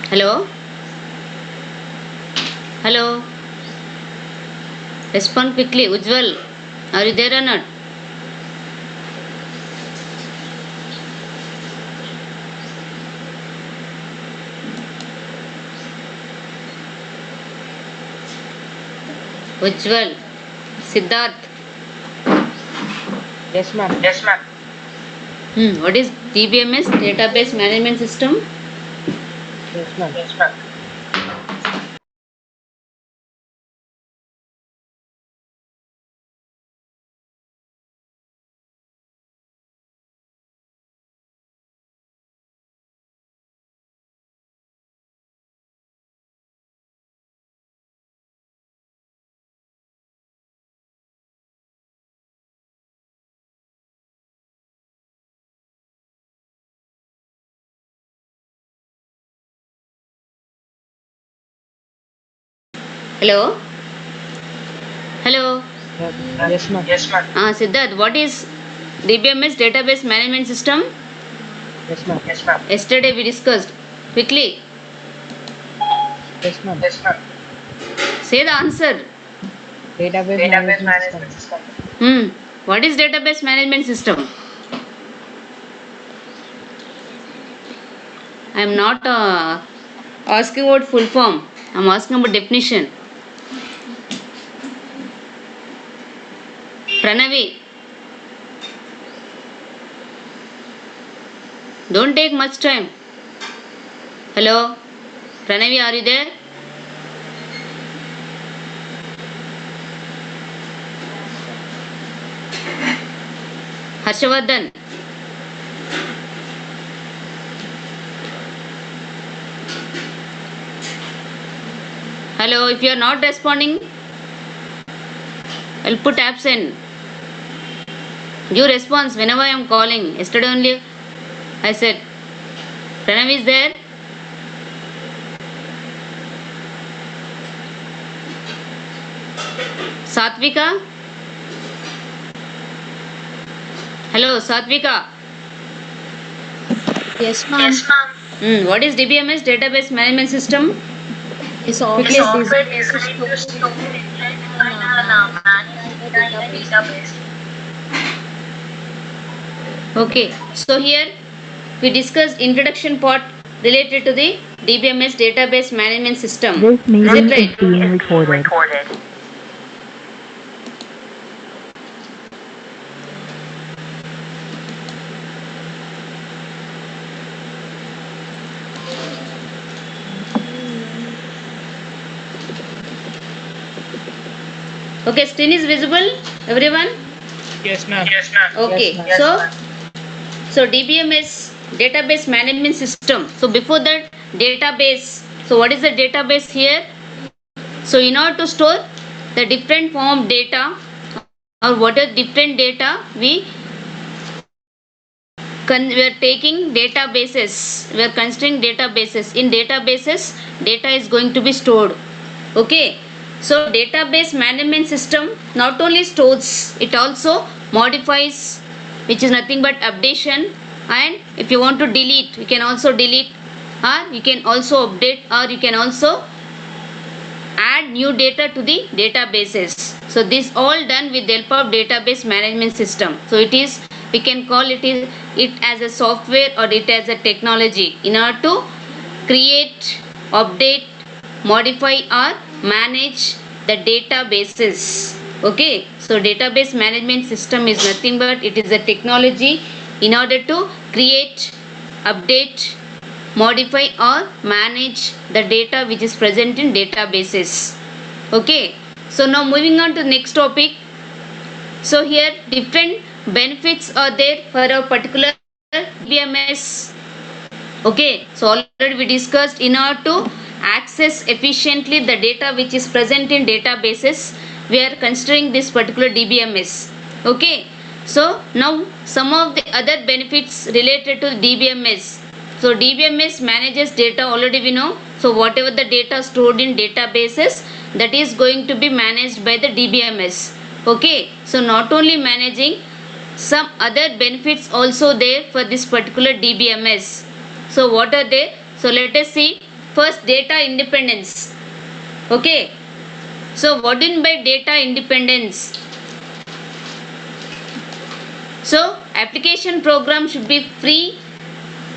Hello? Hello? Respond quickly. Ujjwal, are you there or not? Ujjwal, Siddharth. Yes, ma'am. What is DBMS? Database Management System? Yes, ma'am. Hello? Hello? Yes, ma'am. Siddharth, what is DBMS Database Management System? Yes, ma'am. Yesterday we discussed. Quickly, Yes, ma'am. say the answer. Database management system. What is Database Management System? I am not asking about full form. I am asking about definition. Pranavi, don't take much time. Hello? Pranavi, are you there? Harshavardhan. Hello, if you are not responding, I'll put absent. Give response whenever I am calling. Yesterday only I said, Pranav is there? Satvika? Hello, Satvika. Yes, ma'am. What is DBMS, Database Management System? It's software designed to store and manage data in a database. Okay, so here we discussed introduction part related to the DBMS Database Management System. This meeting Is it is being recorded. Okay, screen is visible, everyone? Yes, ma'am. Okay, Yes, ma'am. so DBMS Database Management System. So before that, database. So what is the database here? So in order to store the different form of data, or what are different data, we are taking databases. We are considering databases. In databases, data is going to be stored. Okay. So database management system not only stores, it also modifies, which is nothing but updation. And if you want to delete, you can also delete, or you can also update, or you can also add new data to the databases. So this all done with the help of database management system. So it is, we can call it as a software or it as a technology in order to create, update, modify or manage the databases. Okay, so database management system is nothing but it is a technology in order to create, update, modify or manage the data which is present in databases. Okay, so now moving on to the next topic. So here different benefits are there for a particular DBMS. Okay, so already we discussed in order to access efficiently the data which is present in databases, we are considering this particular DBMS. Okay, so now some of the other benefits related to DBMS. So DBMS manages data, already we know. So whatever the data stored in databases, that is going to be managed by the DBMS. Okay, so not only managing, some other benefits also there for this particular DBMS. So what are they? So let us see. First, data independence. Okay. So what do you mean by data independence? So application program should be free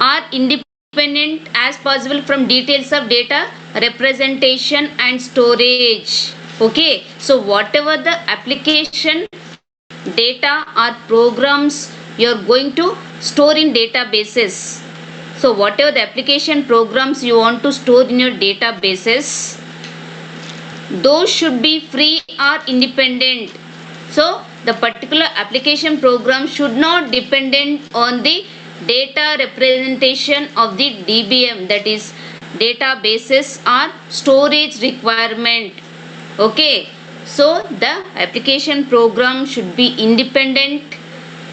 or independent as possible from details of data representation and storage. Okay. So whatever the application data or programs you are going to store in databases. So whatever the application programs you want to store in your databases, those should be free or independent. So the particular application program should not dependent on the data representation of the DBM, that is databases or storage requirement. Okay. So the application program should be independent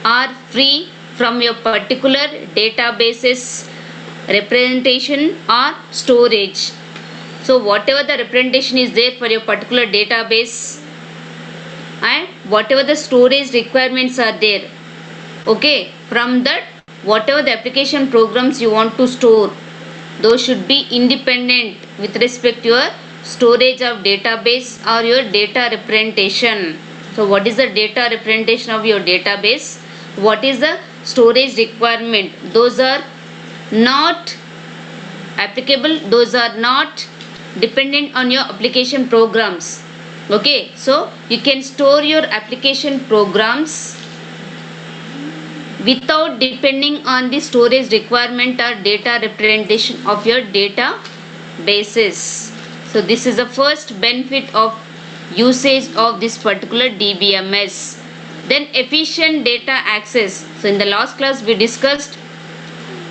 or free from your particular databases representation or storage. So whatever the representation is there for your particular database and whatever the storage requirements are there, okay, from that whatever the application programs you want to store, those should be independent with respect to your storage of database or your data representation. So what is the data representation of your database? What is the storage requirement? Those are not applicable, those are not dependent on your application programs. Okay, so you can store your application programs without depending on the storage requirement or data representation of your databases. So this is the first benefit of usage of this particular DBMS. Then efficient data access. So in the last class we discussed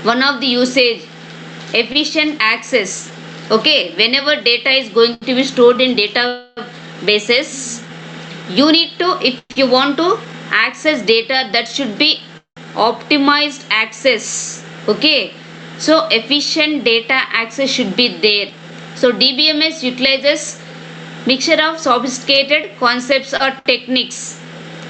one of the usage, efficient access. Okay, whenever data is going to be stored in databases, you need to, if you want to access data, that should be optimized access. Okay, so efficient data access should be there. So DBMS utilizes mixture of sophisticated concepts or techniques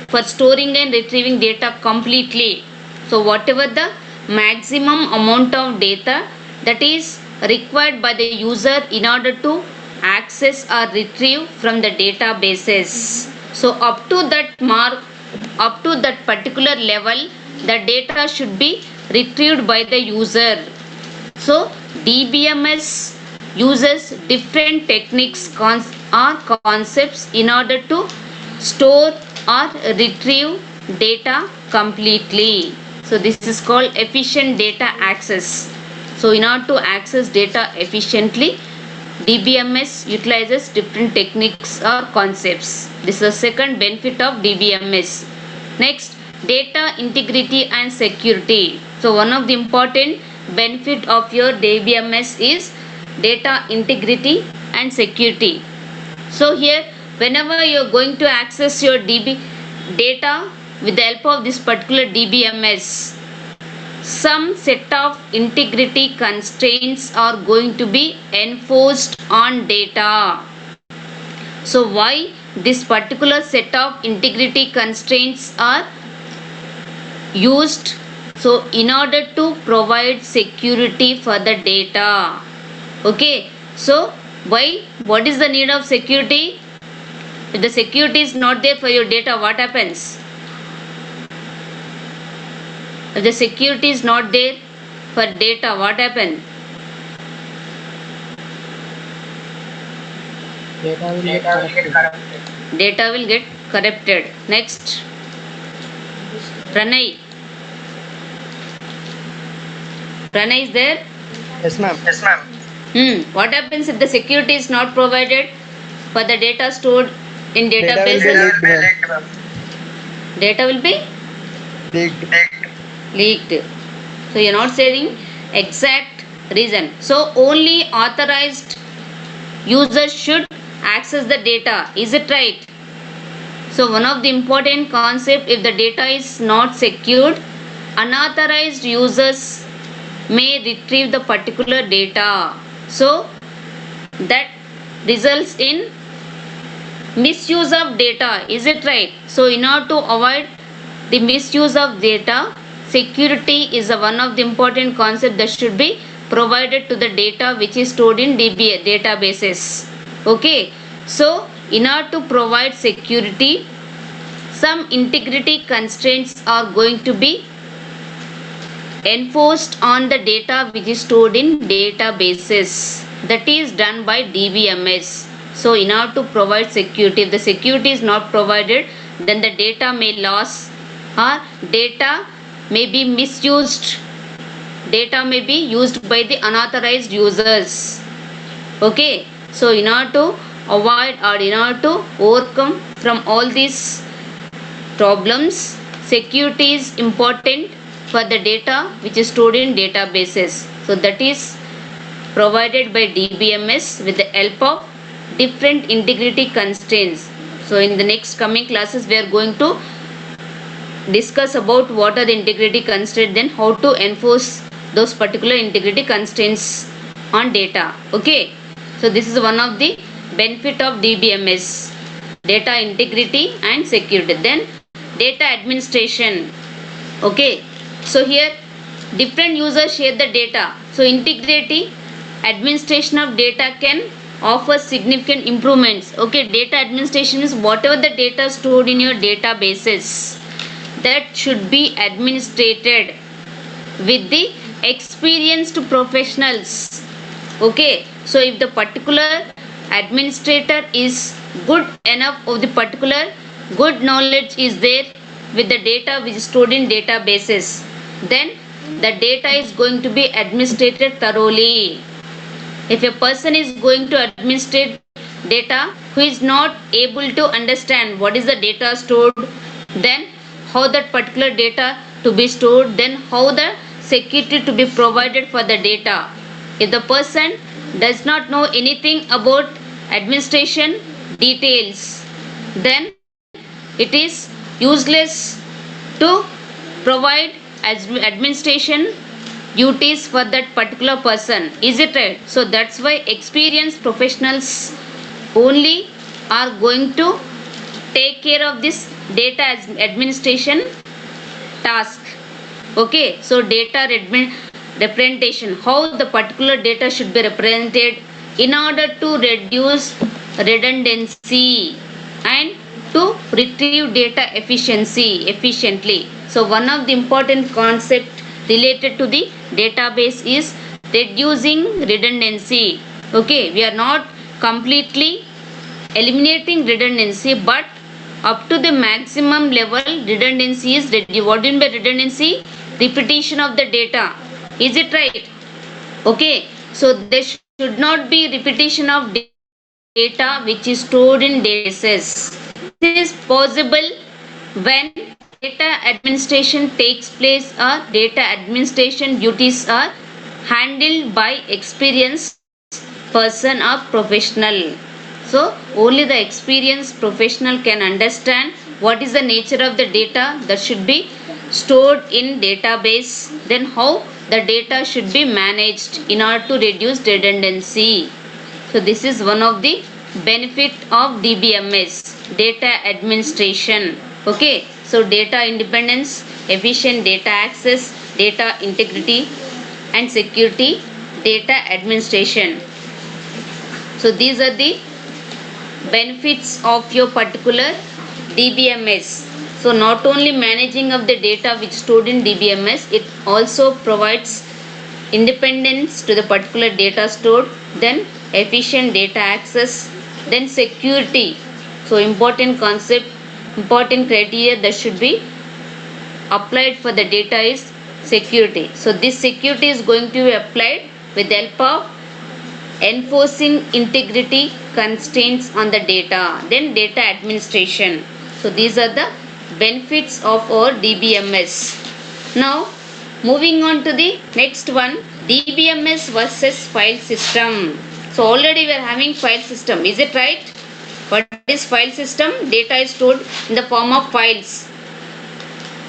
for storing and retrieving data completely. So whatever the maximum amount of data that is required by the user in order to access or retrieve from the databases. So up to that mark, up to that particular level, the data should be retrieved by the user. So DBMS uses different techniques or concepts in order to store or retrieve data completely. So this is called efficient data access. So in order to access data efficiently, DBMS utilizes different techniques or concepts. This is the second benefit of DBMS. Next, data integrity and security. So one of the important benefit of your DBMS is data integrity and security. So here, whenever you are going to access your DB data with the help of this particular DBMS, some set of integrity constraints are going to be enforced on data. So why this particular set of integrity constraints are used? So in order to provide security for the data. Okay, so why? What is the need of security? If the security is not there for your data, what happens? If the security is not there for data, what happens? Data will get corrupted. Data will get corrupted. Next, Pranay. Pranay is there? Yes, ma'am. Yes, ma'am. What happens if the security is not provided for the data stored in databases? Data will be leaked. So you are not saying exact reason. So only authorized users should access the data. Is it right? So one of the important concept, if the data is not secured, unauthorized users may retrieve the particular data. So that results in misuse of data. Is it right? So in order to avoid the misuse of data, security is one of the important concepts that should be provided to the data which is stored in databases. Okay, so in order to provide security, some integrity constraints are going to be enforced on the data which is stored in databases. That is done by DBMS. So in order to provide security, if the security is not provided, then the data may lose or data may be misused. Data may be used by the unauthorized users. Okay, so in order to avoid or in order to overcome from all these problems, security is important for the data which is stored in databases. So that is provided by DBMS with the help of different integrity constraints. So in the next coming classes we are going to discuss about what are the integrity constraints, then how to enforce those particular integrity constraints on data. Okay, so this is one of the benefit of DBMS, data integrity and security. Then data administration. Okay, so here different users share the data. So integrity, administration of data can offer significant improvements. Okay, data administration is whatever the data stored in your databases, that should be administrated with the experienced professionals. Okay, so if the particular administrator is good enough, of the particular good knowledge is there with the data which is stored in databases, then the data is going to be administrated thoroughly. If a person is going to administrate data who is not able to understand what is the data stored, then how that particular data to be stored, then how the security to be provided for the data. If the person does not know anything about administration details, then it is useless to provide as administration duties for that particular person. Is it right? So that's why experienced professionals only are going to take care of this data administration task. Okay, so data representation, how the particular data should be represented in order to reduce redundancy and to retrieve data efficiently. So one of the important concept related to the database is reducing redundancy. Okay, we are not completely eliminating redundancy, but up to the maximum level redundancy is reduced. What do you mean by redundancy? Repetition of the data. Is it right? Okay, so there should not be repetition of data which is stored in databases. This is possible when data administration takes place or data administration duties are handled by experienced person or professional. So only the experienced professional can understand what is the nature of the data that should be stored in database, then how the data should be managed in order to reduce redundancy. So this is one of the benefit of DBMS, data administration. Okay, so data independence, efficient data access, data integrity and security, data administration. So these are the benefits of your particular DBMS. So not only managing of the data which stored in DBMS, it also provides independence to the particular data stored, then efficient data access, then security. So important concept, important criteria that should be applied for the data is security. So this security is going to be applied with the help of enforcing integrity constraints on the data, then data administration. So these are the benefits of our DBMS. Now moving on to the next one, DBMS versus file system. So already we are having file system, is it right? What is file system? Data is stored in the form of files.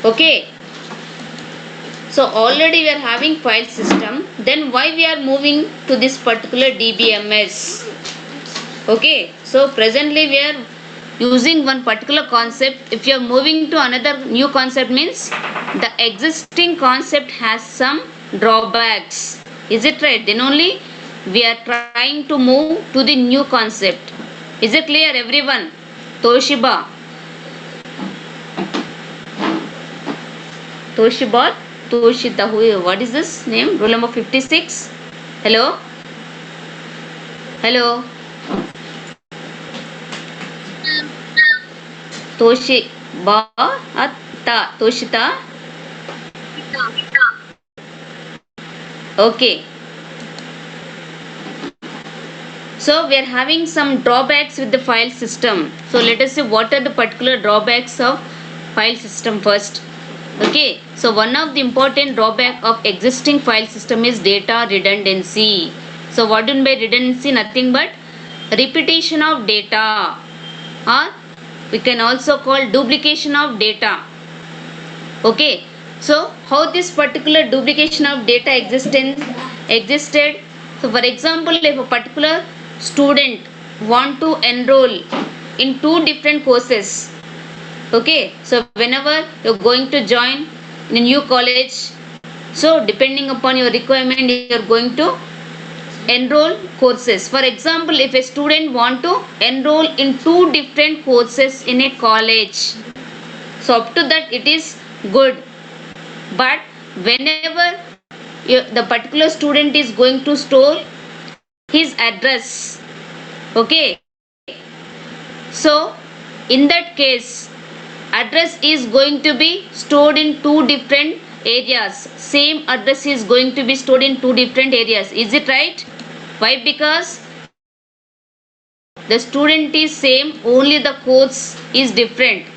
Okay, so already we are having file system, then why we are moving to this particular DBMS? Okay, so presently we are using one particular concept. If you are moving to another new concept, means the existing concept has some drawbacks. Is it right? Then only we are trying to move to the new concept. Is it clear everyone? Toshiba, Toshita, who, what is this name? Roll number 56. Hello, hello. Toshiba, Toshita. Okay. So we are having some drawbacks with the file system. So let us see what are the particular drawbacks of file system first. Okay. So one of the important drawback of existing file system is data redundancy. So what do you mean by redundancy? Nothing but repetition of data, or we can also call duplication of data. Okay. So how this particular duplication of data existed? So for example, if a particular student want to enroll in 2 different courses, okay, so whenever you're going to join in a new college, so depending upon your requirement you're going to enroll courses. For example, if a student want to enroll in 2 different courses in a college, so up to that it is good. But whenever the particular student is going to store his address, okay, so in that case address is going to be stored in 2 different areas. Same address is going to be stored in 2 different areas. Is it right? Why? Because the student is same, only the course is different.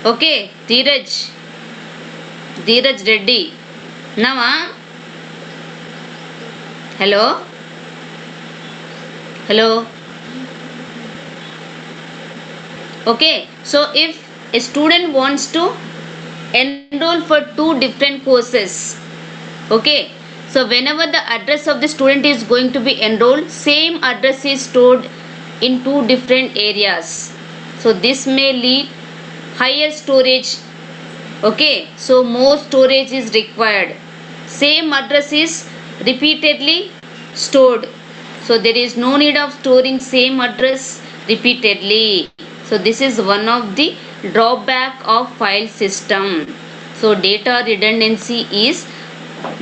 Okay, Dheeraj Reddy. Now, hello. Okay, so if a student wants to enroll for 2 different courses, okay, so whenever the address of the student is going to be enrolled, same address is stored in 2 different areas. So this may lead higher storage. Okay, so more storage is required. Same address is repeatedly stored, so there is no need of storing same address repeatedly. So this is one of the drawback of file system. So data redundancy is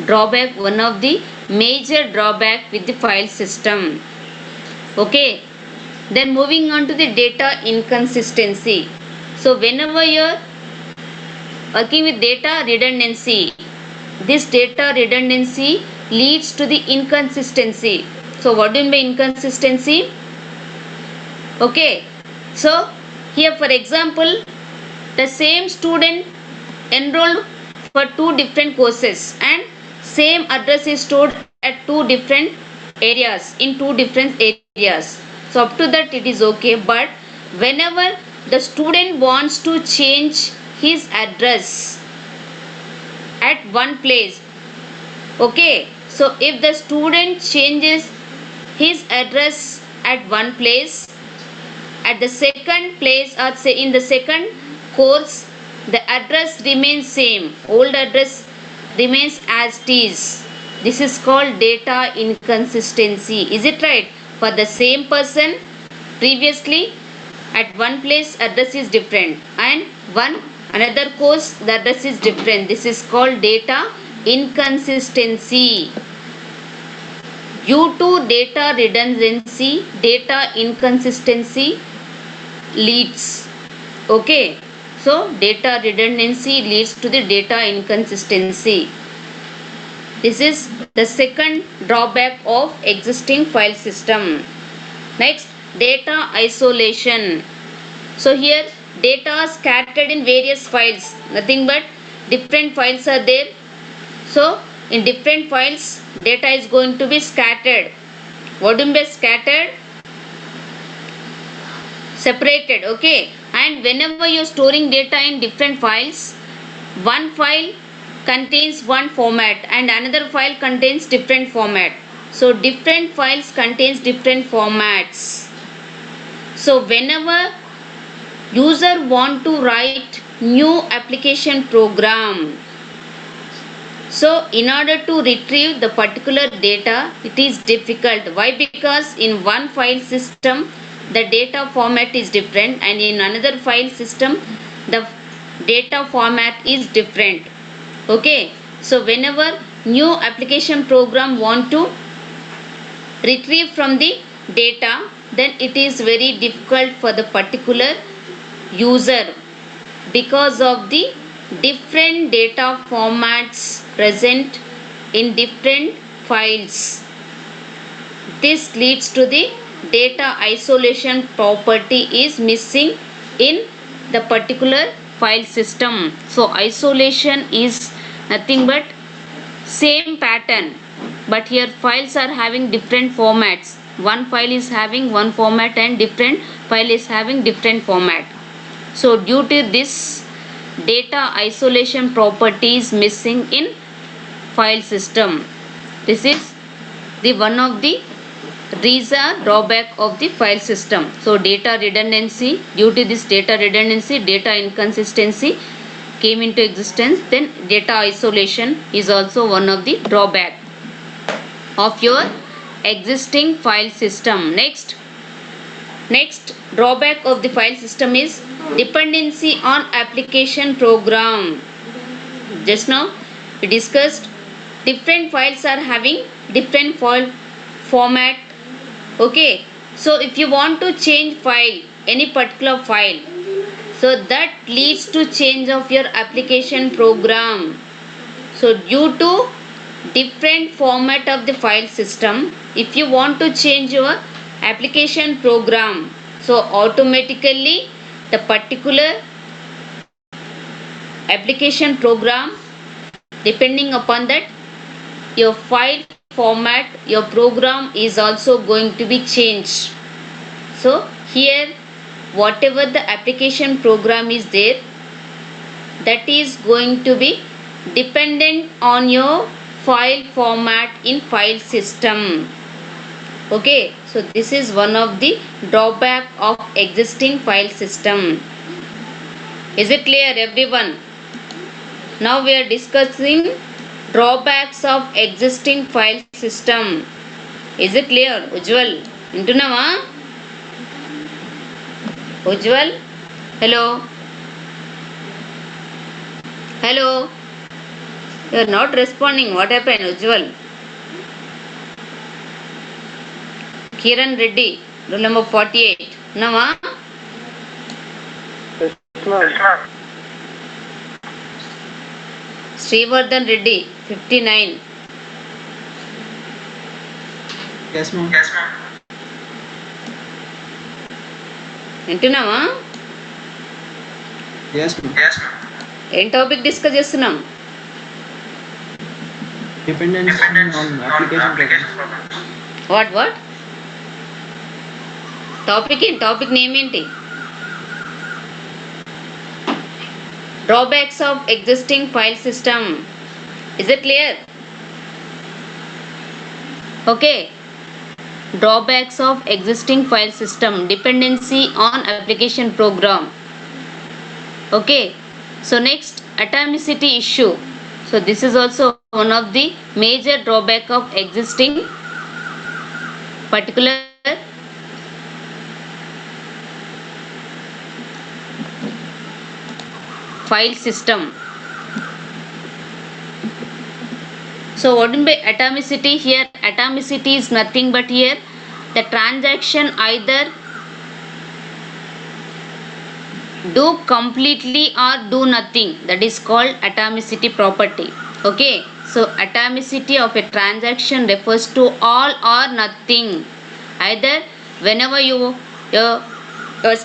drawback, one of the major drawback with the file system. Okay, then moving on to the data inconsistency. So whenever you're working with data redundancy, this data redundancy leads to the inconsistency. So what do you mean by inconsistency? Okay, so here for example, the same student enrolled for 2 different courses and same address is stored at 2 different areas, in 2 different areas. So up to that it is okay. But whenever the student wants to change his address at one place, okay, so if the student changes his address at one place, at the second place, or say in the second course, the address remains same, old address remains as it is. This is called data inconsistency. Is it right? For the same person, previously at one place address is different, and another course the address is different. This is called data inconsistency. Due to data redundancy, data inconsistency leads. Okay, so data redundancy leads to the data inconsistency. This is the second drawback of existing file system. Next, data isolation. So here data are scattered in various files, nothing but different files are there. So in different files data is going to be scattered. What do you mean by scattered? Separated. Okay, and whenever you are storing data in different files, one file contains one format and another file contains different format. So different files contains different formats. So whenever user want to write new application program, So in order to retrieve the particular data, it is difficult. Why? Because in one file system the data format is different, and in another file system the data format is different. Okay, so whenever new application program want to retrieve from the data, then it is very difficult for the particular user because of the different data formats present in different files. This leads to the data isolation property is missing in the particular file system. So isolation is nothing but same pattern, but here files are having different formats. One file is having one format and different file is having different format. So due to this, data isolation property is missing in file system. This is the one of the reason drawback of the file system. So data redundancy, due to this data redundancy, data inconsistency came into existence. Then data isolation is also one of the drawback of your existing file system. Next drawback of the file system is dependency on application program. Just now we discussed different files are having different file format. Okay, so if you want to change file, any particular file, so that leads to change of your application program. So due to different format of the file system, if you want to change your application program, so automatically the particular application program, depending upon that your file format, your program is also going to be changed. So here whatever the application program is there, that is going to be dependent on your file format in file system. Okay, so this is one of the drawback of existing file system. Is it clear everyone? Now we are discussing drawbacks of existing file system. Is it clear? Ujjwal, intunava? Ujjwal, hello? Hello? You are not responding. What happened, Ujjwal? Kiran Reddy, roll number 48. Nava? Yes, ma'am. Srivardhan Reddy, 59. Yes, ma'am. వింటున్నావా? Yes, ma'am. ఏం topic discuss చేస్తున్నాం? Dependence on application program. What topic name ఏంటి? Drawbacks of existing file system. Is it clear? Okay. Drawbacks of existing file system, dependency on application program. Okay, so next, atomicity issue. So this is also one of the major drawback of existing particular file system. So what do you mean by atomicity? Here atomicity is nothing but here the transaction either do completely or do nothing. That is called atomicity property. Okay, so atomicity of a transaction refers to all or nothing. Either whenever you're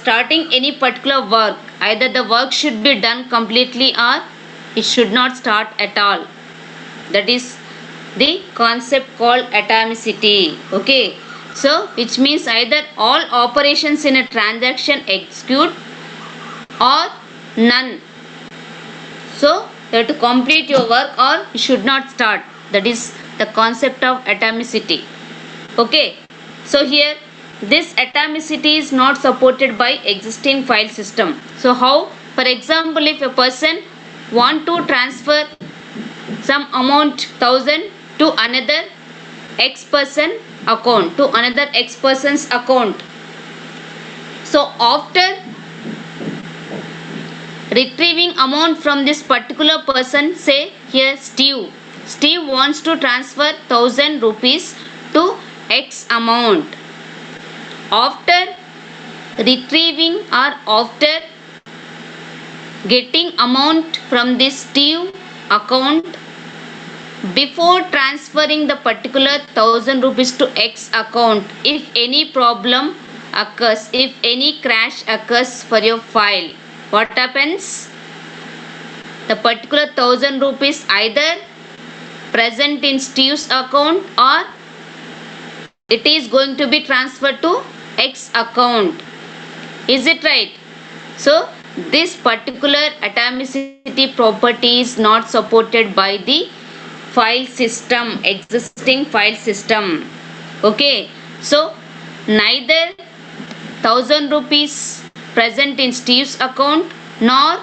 starting any particular work, either the work should be done completely or it should not start at all. That is the concept called atomicity. Okay, so which means either all operations in a transaction execute or none. So you have to complete your work or you should not start. That is the concept of atomicity. Okay, so here this atomicity is not supported by existing file system. So how? For example, if a person want to transfer some amount 1000 to another X person account, to another X person's account. So after retrieving amount from this particular person, say here Steve wants to transfer 1000 rupees to X amount. After retrieving or after getting amount from this Steve account, before transferring the particular 1000 rupees to X account, if any problem occurs, if any crash occurs for your file, what happens? The particular 1000 rupees either present in Steve's account or it is going to be transferred to X account. Is it right? So this particular atomicity property is not supported by the file system, existing file system. Okay, so neither 1000 rupees present in Steve's account nor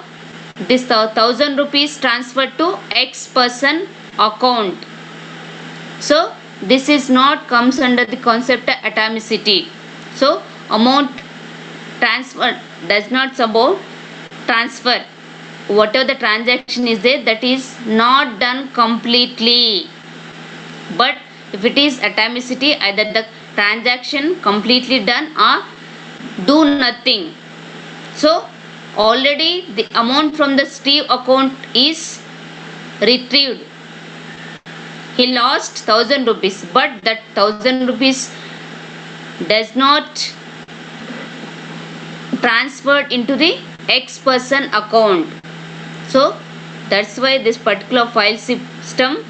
this 1000 rupees transferred to X person account. So this is not comes under the concept of atomicity. So amount transfer does not support transfer. Whatever the transaction is there, that is not done completely. But if it is atomicity, either the transaction completely done or do nothing. So already the amount from the Steve account is retrieved. He lost 1000 rupees, but that 1000 rupees does not transferred into the X person account. So that's why this particular file system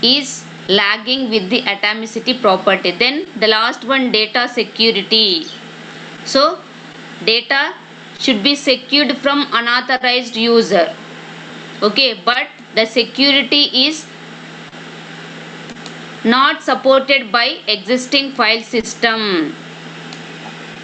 is lagging with the atomicity property. Then the last one, data security. So data should be secured from unauthorized user. Okay, but the security is not supported by existing file system.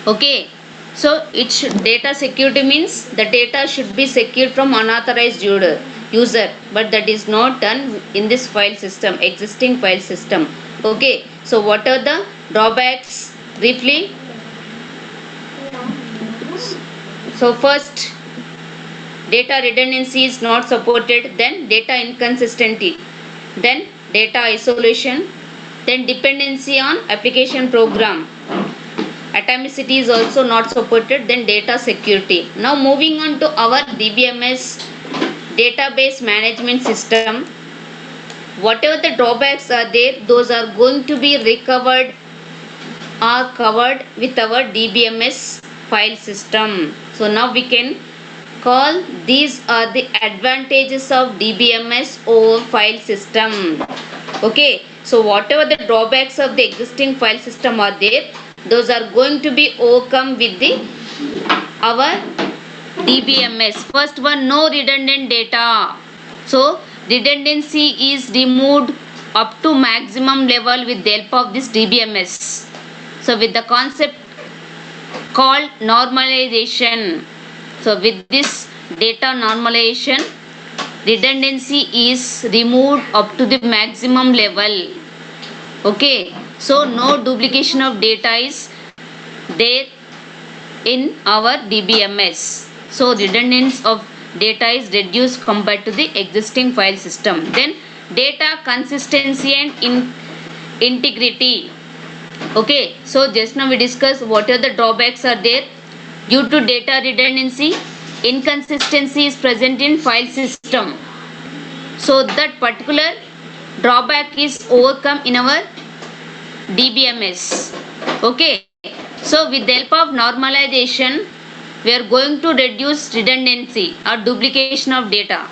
Okay, so it should, data security means the data should be secured from unauthorized user, but that is not done in this file system, existing file system. Okay, so what are the drawbacks briefly? So first, data redundancy is not supported, then data inconsistency, then data isolation, then dependency on application program. Atomicity is also not supported, then data security. Now moving on to our DBMS, database management system. Whatever the drawbacks are there, those are going to be recovered or covered with our DBMS file system. So now we can call these are the advantages of DBMS over file system. Okay, so whatever the drawbacks of the existing file system are there, those are going to be overcome with the our DBMS. First one, no redundant data. So redundancy is removed up to maximum level with the help of this DBMS. So with the concept called normalization. So with this data normalization, redundancy is removed up to the maximum level. Okay, so no duplication of data is there in our DBMS. So redundancy of data is reduced compared to the existing file system. Then data consistency and integrity. Okay, so just now we discussed what are the drawbacks are there. Due to data redundancy, inconsistency is present in file system. So that particular drawback is overcome in our DBMS. Okay, so with the help of normalization, we are going to reduce redundancy or duplication of data.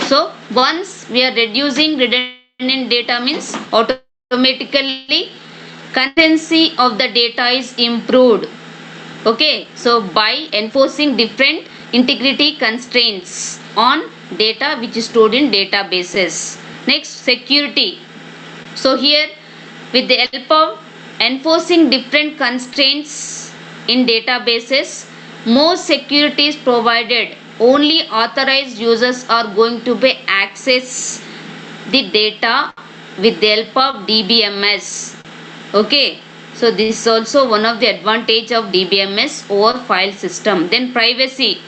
So once we are reducing redundant data means automatically consistency of the data is improved. Okay, so by enforcing different integrity constraints on data which is stored in databases. Next, security. So here with the help of enforcing different constraints in databases, more security is provided. Only authorized users are going to be access the data with the help of DBMS. Okay, so this is also one of the advantage of DBMS over file system. Then privacy.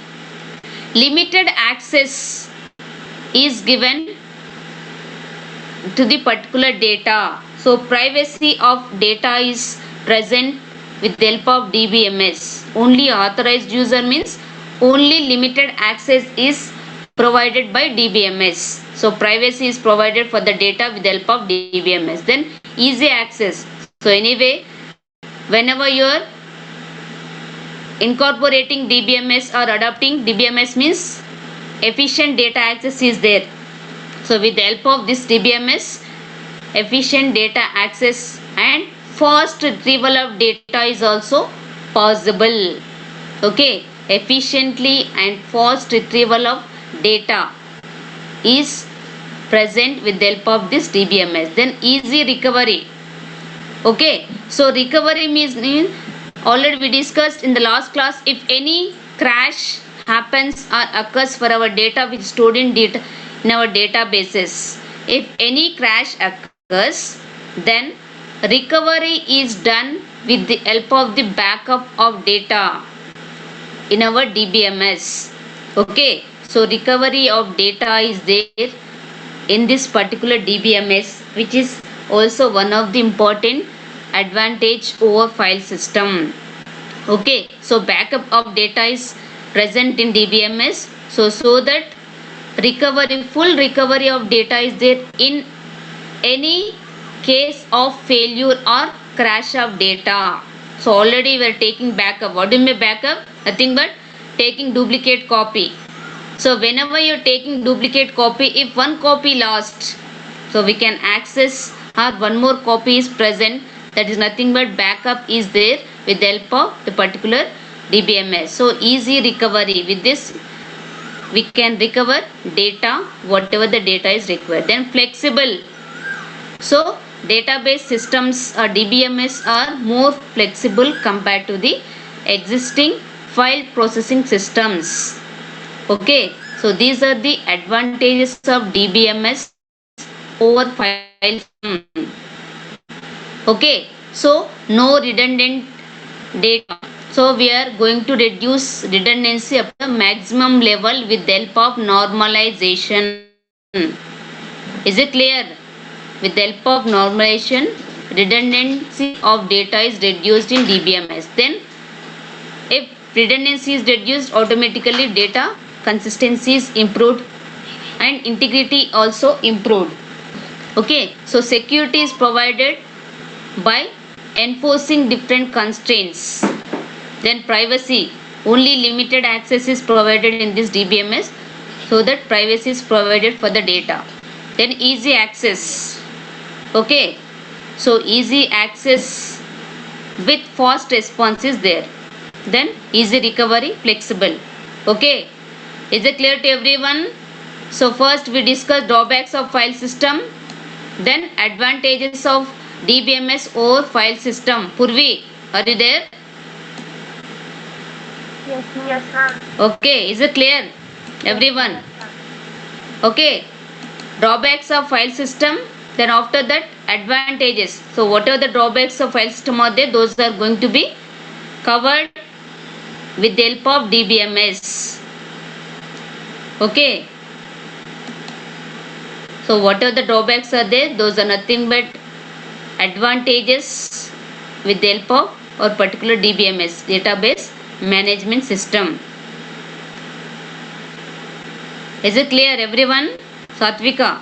Limited access is given to the particular data. So privacy of data is present with the help of DBMS. Only authorized user means only limited access is provided by DBMS. So privacy is provided for the data with the help of DBMS. Then easy access. So anyway, whenever you are incorporating DBMS or adopting DBMS means efficient data access is there. So with the help of this DBMS, efficient data access and fast retrieval of data is also possible. Okay, efficiently and fast retrieval of data is present with the help of this DBMS. Then easy recovery. Okay, so recovery means already we discussed in the last class, if any crash happens or occurs for our data which is stored in our databases, if any crash occurs, then recovery is done with the help of the backup of data in our DBMS. Okay, so recovery of data is there in this particular DBMS, which is also one of the important advantage over file system. Okay, so backup of data is present in DBMS, so that recovery, full recovery of data is there in any case of failure or crash of data. So already we are taking backup. What do you mean backup? Nothing but taking duplicate copy. So whenever you are taking duplicate copy, if one copy lost, so we can access or one more copy is present, that is nothing but backup is there with the help of the particular DBMS. So easy recovery. With this we can recover data, whatever the data is required. Then flexible. So database systems or DBMS are more flexible compared to the existing file processing systems. Okay, so these are the advantages of DBMS over file system. Okay, so no redundant data. So we are going to reduce redundancy up to the maximum level with the help of normalization. Is it clear? With the help of normalization, redundancy of data is reduced in DBMS. Then if redundancy is reduced, automatically data consistency is improved and integrity also improved. Okay, so security is provided by enforcing different constraints. Then privacy, only limited access is provided in this DBMS, so that privacy is provided for the data. Then easy access. Okay, so easy access with fast response is there. Then easy recovery, flexible. Okay, is it clear to everyone? So first we discussed drawbacks of file system, then advantages of DBMS over file system. Purvi, are you there? Yes, ma'am. Okay, is it clear everyone? Okay, drawbacks of file system, then after that advantages. So whatever the drawbacks of file system are there, those are going to be covered with the help of DBMS. Okay, so whatever the drawbacks are there, those are nothing but advantages with the help of or particular DBMS, database management system. Is it clear everyone? Satvika?